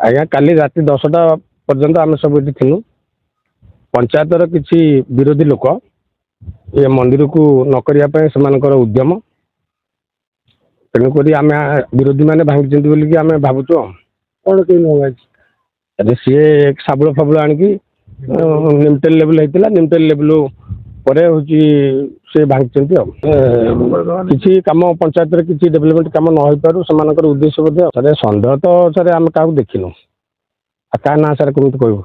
ଆଜ୍ଞା କାଲି ରାତି 10ଟା ପର୍ଯ୍ୟନ୍ତ ଆମେ ସବୁ ଏଠି ଥିଲୁ। ପଞ୍ଚାୟତର କିଛି ବିରୋଧୀ ଲୋକ ଏ ମନ୍ଦିରକୁ ନ କରିବା ପାଇଁ ସେମାନଙ୍କର ଉଦ୍ୟମ, ତେଣୁକରି ଆମେ ବିରୋଧୀ ମାନେ ଭାଙ୍ଗିଛନ୍ତି ବୋଲିକି ଆମେ ଭାବୁଛୁ। କ'ଣ କେହି ନ ଭାଙ୍ଗିଛି? ସିଏ ଶାବୁଳ ଫାବୁଳ ଆଣିକି ନିମଟେଲ ଲେବୁଲ ହେଇଥିଲା, ନିମଟେଲ ଲେବୁଲ ପରେ ହଉଛି ସେ ଭାଙ୍ଗିଛନ୍ତି ଆଉ। କିଛି କାମ ପଞ୍ଚାୟତରେ କିଛି ଡେଭଲପମେଣ୍ଟ କାମ ନ ହେଇପାରୁ ସେମାନଙ୍କର ଉଦ୍ଦେଶ୍ୟ ବୋଧେ। ସାର୍ ସନ୍ଦେହ ତ ସାର୍ ଆମେ କାହାକୁ ଦେଖିନୁ, ଆଉ କାହା ନାଁ ସାର୍ କେମିତି କହିବୁ?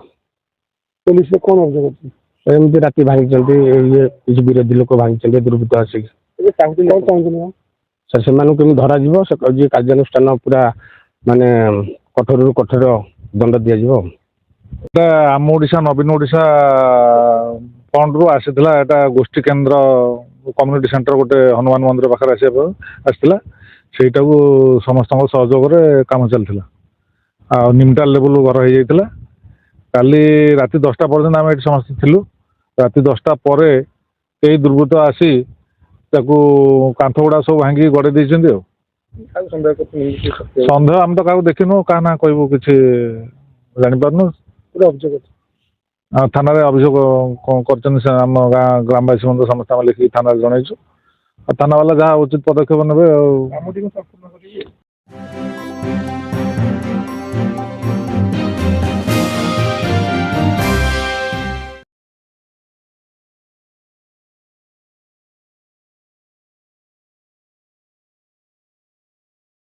ପୋଲିସରେ କ'ଣ ଅଭିଯୋଗ ଅଛି? ଏମିତି ରାତି ଭାଙ୍ଗିଛନ୍ତି, ଇଏ କିଛି ବିରୋଧୀ ଲୋକ ଭାଙ୍ଗିଛନ୍ତି ଦୁର୍ବୃତ୍ତ ଆସିକି। ସାର୍ ସେମାନଙ୍କୁ କେମିତି ଧରାଯିବ, ସେ ଯିଏ କାର୍ଯ୍ୟାନୁଷ୍ଠାନ ପୁରା ମାନେ କଠୋରରୁ କଠୋର ଦଣ୍ଡ ଦିଆଯିବ। ଏଟା ଆମ ଓଡ଼ିଶା ନବୀନ ଓଡ଼ିଶା ଫଣ୍ଡରୁ ଆସିଥିଲା। ଏଟା ଗୋଷ୍ଠୀ କେନ୍ଦ୍ର କମ୍ୟୁନିଟି ସେଣ୍ଟର ଗୋଟେ ହନୁମାନ ମନ୍ଦିର ପାଖରେ ଆସିଥିଲା। ସେଇଟାକୁ ସମସ୍ତଙ୍କ ସହଯୋଗରେ କାମ ଚାଲିଥିଲା। ଆଉ ନିମଟାଲ ଲେବୁଲ ଘର ହେଇଯାଇଥିଲା। କାଲି ରାତି 10ଟା ପର୍ଯ୍ୟନ୍ତ ଆମେ ଏଠି ସମସ୍ତେ ଥିଲୁ। ରାତି 10ଟା ପରେ କେହି ଦୁର୍ବୃତ୍ତ ଆସି ତାକୁ କାନ୍ଥ ଗୁଡ଼ା ସବୁ ଭାଙ୍ଗିକି ଗଡ଼େଇ ଦେଇଛନ୍ତି। ଆଉ ସନ୍ଦେହ ଆମେ ତ କାହାକୁ ଦେଖିନୁ, କାହା ନା କହିବୁ କିଛି ଜାଣିପାରୁନୁ। ଥାନାରେ ଅଭିଯୋଗ କରିଛନ୍ତି, ଆମ ଗାଁ ଗ୍ରାମବାସୀ ମଧ୍ୟ ସମସ୍ତେ ଆମେ ଲେଖିକି ଥାନାରେ ଜଣେଇଛୁ। ଆଉ ଥାନା ବାଲା ଯାହା ଉଚିତ ପଦକ୍ଷେପ ନେବେ ଆଉ।